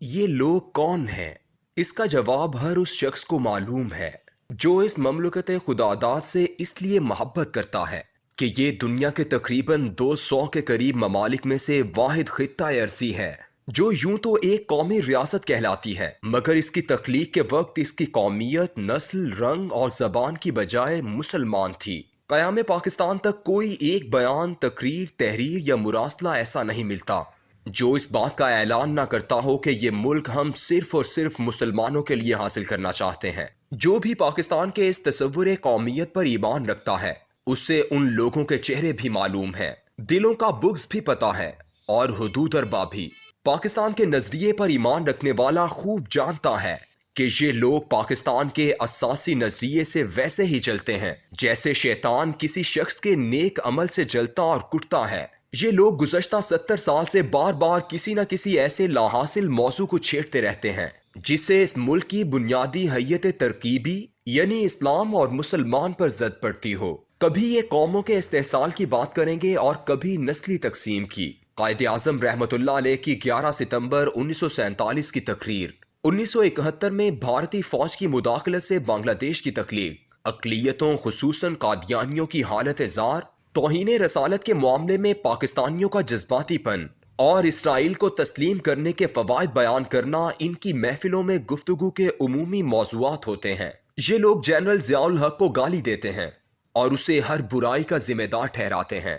یہ لوگ کون ہیں؟ اس کا جواب ہر اس شخص کو معلوم ہے جو اس مملکت خداداد سے اس لیے محبت کرتا ہے کہ یہ دنیا کے تقریباً 200 کے قریب ممالک میں سے واحد خطہ ارضی ہے جو یوں تو ایک قومی ریاست کہلاتی ہے، مگر اس کی تخلیق کے وقت اس کی قومیت، نسل، رنگ اور زبان کی بجائے مسلمان تھی۔ قیام پاکستان تک کوئی ایک بیان، تقریر، تحریر یا مراسلہ ایسا نہیں ملتا جو اس بات کا اعلان نہ کرتا ہو کہ یہ ملک ہم صرف اور صرف مسلمانوں کے لیے حاصل کرنا چاہتے ہیں۔ جو بھی پاکستان کے اس تصور قومیت پر ایمان رکھتا ہے اسے ان لوگوں کے چہرے بھی معلوم ہیں، دلوں کا بغض بھی پتہ ہے اور حدود اربا بھی۔ پاکستان کے نظریے پر ایمان رکھنے والا خوب جانتا ہے کہ یہ لوگ پاکستان کے اساسی نظریے سے ویسے ہی چلتے ہیں جیسے شیطان کسی شخص کے نیک عمل سے جلتا اور کٹتا ہے۔ یہ لوگ گزشتہ 70 سال سے بار بار کسی نہ کسی ایسے لا حاصل موضوع کو چھیڑتے رہتے ہیں جس سے اس ملک کی بنیادی حیت ترکیبی یعنی اسلام اور مسلمان پر زد پڑتی ہو۔ کبھی یہ قوموں کے استحصال کی بات کریں گے اور کبھی نسلی تقسیم کی۔ قائد اعظم رحمۃ اللہ علیہ کی 11 ستمبر 1947 کی تقریر، 1971 میں بھارتی فوج کی مداخلت سے بنگلہ دیش کی تخلیق، اقلیتوں خصوصاً قادیانیوں کی حالت زار، توہین رسالت کے معاملے میں پاکستانیوں کا جذباتی پن اور اسرائیل کو تسلیم کرنے کے فوائد بیان کرنا ان کی محفلوں میں گفتگو کے عمومی موضوعات ہوتے ہیں۔ یہ لوگ جنرل ضیاء الحق کو گالی دیتے ہیں اور اسے ہر برائی کا ذمہ دار ٹھہراتے ہیں۔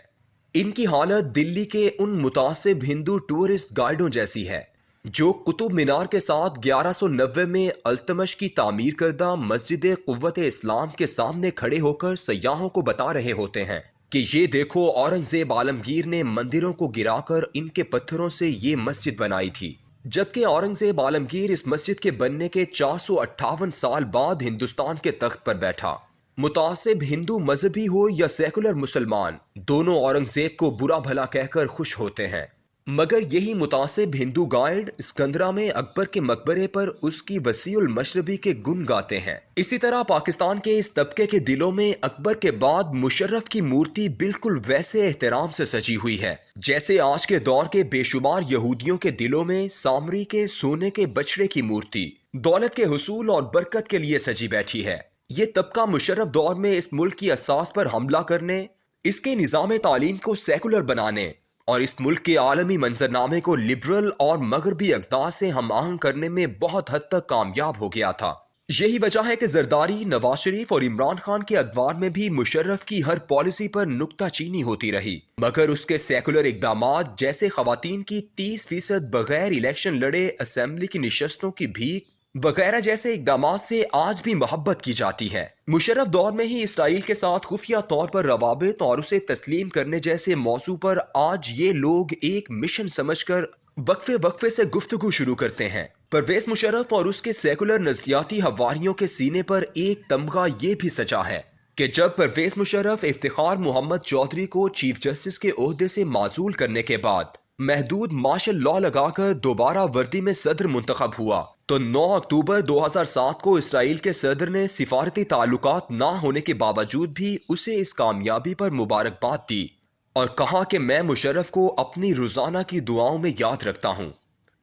ان کی حالت دلی کے ان متعصب ہندو ٹورسٹ گائیڈوں جیسی ہے جو قطب مینار کے ساتھ 1190 میں التمش کی تعمیر کردہ مسجد قوت اسلام کے سامنے کھڑے ہو کر سیاحوں کو بتا رہے ہوتے ہیں کہ یہ دیکھو اورنگزیب عالمگیر نے مندروں کو گرا کر ان کے پتھروں سے یہ مسجد بنائی تھی، جبکہ اورنگزیب عالمگیر اس مسجد کے بننے کے 458 سال بعد ہندوستان کے تخت پر بیٹھا۔ متعصب ہندو مذہبی ہو یا سیکولر مسلمان، دونوں اورنگزیب کو برا بھلا کہہ کر خوش ہوتے ہیں، مگر یہی متعصب ہندو گائیڈ اسکندرا میں اکبر کے مقبرے پر اس کی وسیع المشربی کے گن گاتے ہیں۔ اسی طرح پاکستان کے اس طبقے کے دلوں میں اکبر کے بعد مشرف کی مورتی بالکل ویسے احترام سے سجی ہوئی ہے جیسے آج کے دور کے بے شمار یہودیوں کے دلوں میں سامری کے سونے کے بچڑے کی مورتی دولت کے حصول اور برکت کے لیے سجی بیٹھی ہے۔ یہ طبقہ مشرف دور میں اس ملک کی اساس پر حملہ کرنے، اس کے نظام تعلیم کو سیکولر بنانے اور اس ملک کے عالمی منظرنامے کو لبرل اور مغربی اقدار سے ہم آہنگ کرنے میں بہت حد تک کامیاب ہو گیا تھا۔ یہی وجہ ہے کہ زرداری، نواز شریف اور عمران خان کے ادوار میں بھی مشرف کی ہر پالیسی پر نکتہ چینی ہوتی رہی، مگر اس کے سیکولر اقدامات جیسے خواتین کی 30% بغیر الیکشن لڑے اسمبلی کی نشستوں کی بھیک وغیرہ جیسے اقدامات سے آج بھی محبت کی جاتی ہے۔ مشرف دور میں ہی اسرائیل کے ساتھ خفیہ طور پر روابط اور اسے تسلیم کرنے جیسے موضوع پر آج یہ لوگ ایک مشن سمجھ کر وقفے سے گفتگو شروع کرتے ہیں۔ پرویز مشرف اور اس کے سیکولر نظریاتی حواریوں کے سینے پر ایک تمغہ یہ بھی سجا ہے کہ جب پرویز مشرف افتخار محمد چودھری کو چیف جسٹس کے عہدے سے معزول کرنے کے بعد محدود مارشل لاء لگا کر دوبارہ وردی میں صدر منتخب ہوا تو 9 اکتوبر 2007 کو اسرائیل کے صدر نے سفارتی تعلقات نہ ہونے کے باوجود بھی اسے اس کامیابی پر مبارکباد دی اور کہا کہ میں مشرف کو اپنی روزانہ کی دعاؤں میں یاد رکھتا ہوں۔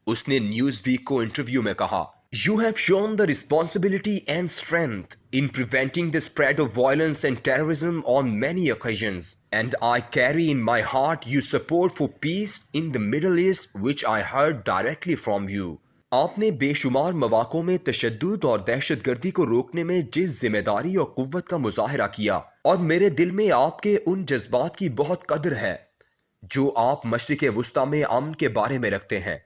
اس نے نیوز ویک کو انٹرویو میں کہا، "You have shown the responsibility and strength in preventing the spread of violence and terrorism on many occasions, and I carry in my heart your support for peace in the Middle East, which I heard directly from you." آپ نے بے شمار مواقعوں میں تشدد اور دہشت گردی کو روکنے میں جس ذمہ داری اور قوت کا مظاہرہ کیا، اور میرے دل میں آپ کے ان جذبات کی بہت قدر ہے جو آپ مشرق وسطیٰ میں امن کے بارے میں رکھتے ہیں،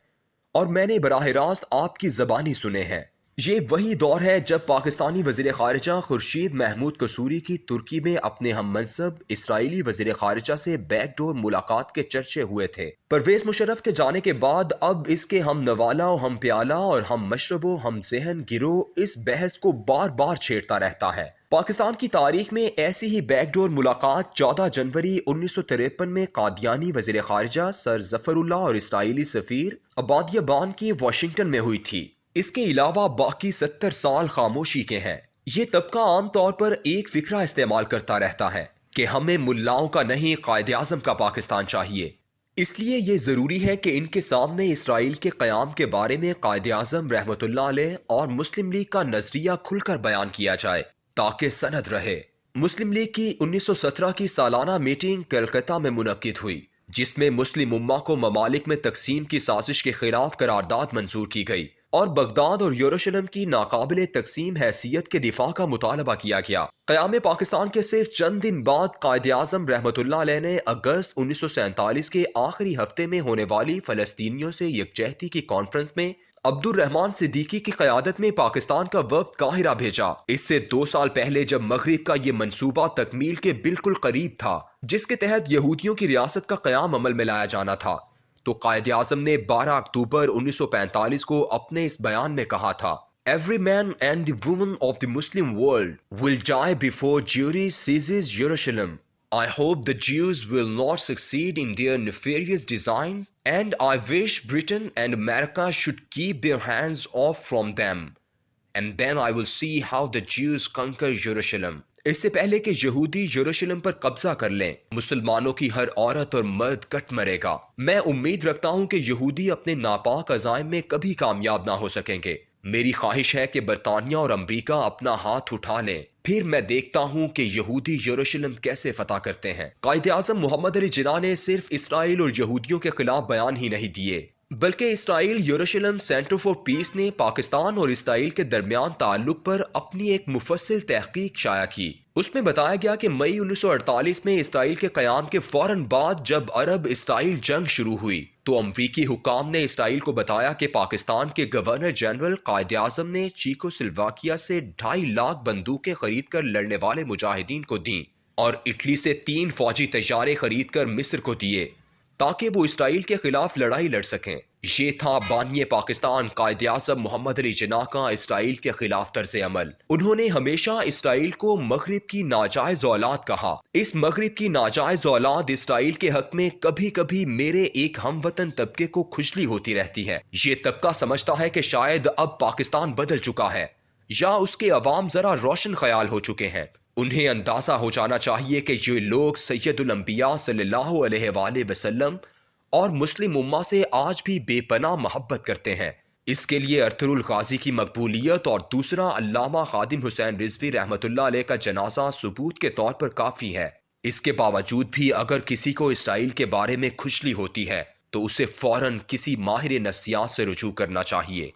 اور میں نے براہ راست آپ کی زبانی سنے ہیں۔ یہ وہی دور ہے جب پاکستانی وزیر خارجہ خورشید محمود قصوری کی ترکی میں اپنے ہم منصب اسرائیلی وزیر خارجہ سے بیک ڈور ملاقات کے چرچے ہوئے تھے۔ پرویز مشرف کے جانے کے بعد اب اس کے ہم نوالہ و ہم پیالہ اور ہم مشرب و ہم ذہن گروہ اس بحث کو بار بار چھیڑتا رہتا ہے۔ پاکستان کی تاریخ میں ایسی ہی بیک ڈور ملاقات 14 جنوری 1953 میں قادیانی وزیر خارجہ سر ظفر اللہ اور اسرائیلی سفیر عبادیہ بان کی واشنگٹن میں ہوئی تھی۔ اس کے علاوہ باقی 70 سال خاموشی کے ہیں۔ یہ طبقہ عام طور پر ایک فکرہ استعمال کرتا رہتا ہے کہ ہمیں ملاؤں کا نہیں قائد اعظم کا پاکستان چاہیے۔ اس لیے یہ ضروری ہے کہ ان کے سامنے اسرائیل کے قیام کے بارے میں قائد اعظم رحمۃ اللہ علیہ اور مسلم لیگ کا نظریہ کھل کر بیان کیا جائے تاکہ سند رہے۔ مسلم لیگ کی 1917 کی سالانہ میٹنگ کلکتہ میں منعقد ہوئی، جس میں مسلم امہ کو ممالک میں تقسیم کی سازش کے خلاف قرارداد منظور کی گئی اور بغداد اور یروشلم کی ناقابل تقسیم حیثیت کے دفاع کا مطالبہ کیا گیا۔ قیام پاکستان کے صرف چند دن بعد قائد اعظم رحمۃ اللہ علیہ نے اگست 1947 کے آخری ہفتے میں ہونے والی فلسطینیوں سے یکجہتی کی کانفرنس میں عبد الرحمن صدیقی کی قیادت میں پاکستان کا وفد قاہرہ بھیجا۔ اس سے 2 سال پہلے جب مغرب کا یہ منصوبہ تکمیل کے بالکل قریب تھا، جس کے تحت یہودیوں کی ریاست کا قیام عمل میں لایا جانا تھا، تو قائد اعظم نے 12 اکتوبر 1945 کو اپنے اس بیان میں کہا تھا "Every man and the woman of the Muslim world will die before Jewry seizes Jerusalem. I hope the Jews will not succeed in their nefarious designs, and I wish Britain and America should keep their hands off from them. And then I will see how the Jews conquer Jerusalem." اس سے پہلے کہ یہودی یروشلم پر قبضہ کر لیں، مسلمانوں کی ہر عورت اور مرد کٹ مرے گا۔ میں امید رکھتا ہوں کہ یہودی اپنے ناپاک عزائم میں کبھی کامیاب نہ ہو سکیں گے۔ میری خواہش ہے کہ برطانیہ اور امریکہ اپنا ہاتھ اٹھا لیں، پھر میں دیکھتا ہوں کہ یہودی یروشلم کیسے فتح کرتے ہیں۔ قائد اعظم محمد علی جناح نے صرف اسرائیل اور یہودیوں کے خلاف بیان ہی نہیں دیے، بلکہ اسرائیل یروشلم سینٹر فار پیس نے پاکستان اور اسرائیل کے درمیان تعلق پر اپنی ایک مفصل تحقیق شائع کی۔ اس میں بتایا گیا کہ مئی 1948 میں اسرائیل کے قیام کے فوراً بعد جب عرب اسرائیل جنگ شروع ہوئی تو امریکی حکام نے اسرائیل کو بتایا کہ پاکستان کے گورنر جنرل قائد اعظم نے چیکو سلواکیہ سے 2.5 لاکھ بندوقیں خرید کر لڑنے والے مجاہدین کو دیں اور اٹلی سے 3 فوجی طیارے خرید کر مصر کو دیے تاکہ وہ اسرائیل کے خلاف لڑائی لڑ سکیں۔ یہ تھا بانی پاکستان قائد اعظم محمد علی جناح کا اسرائیل کے خلاف طرز عمل۔ انہوں نے ہمیشہ اسرائیل کو مغرب کی ناجائز اولاد کہا۔ اس مغرب کی ناجائز اولاد اسرائیل کے حق میں کبھی کبھی میرے ایک ہم وطن طبقے کو کھجلی ہوتی رہتی ہے۔ یہ طبقہ سمجھتا ہے کہ شاید اب پاکستان بدل چکا ہے یا اس کے عوام ذرا روشن خیال ہو چکے ہیں۔ انہیں اندازہ ہو جانا چاہیے کہ یہ لوگ سید الانبیاء صلی اللہ علیہ وآلہ وسلم اور مسلم امہ سے آج بھی بے پناہ محبت کرتے ہیں۔ اس کے لیے ارطغرل الغازی کی مقبولیت اور دوسرا علامہ خادم حسین رضوی رحمۃ اللہ علیہ کا جنازہ ثبوت کے طور پر کافی ہے۔ اس کے باوجود بھی اگر کسی کو اسرائیل کے بارے میں کھجلی ہوتی ہے تو اسے فوراً کسی ماہر نفسیات سے رجوع کرنا چاہیے۔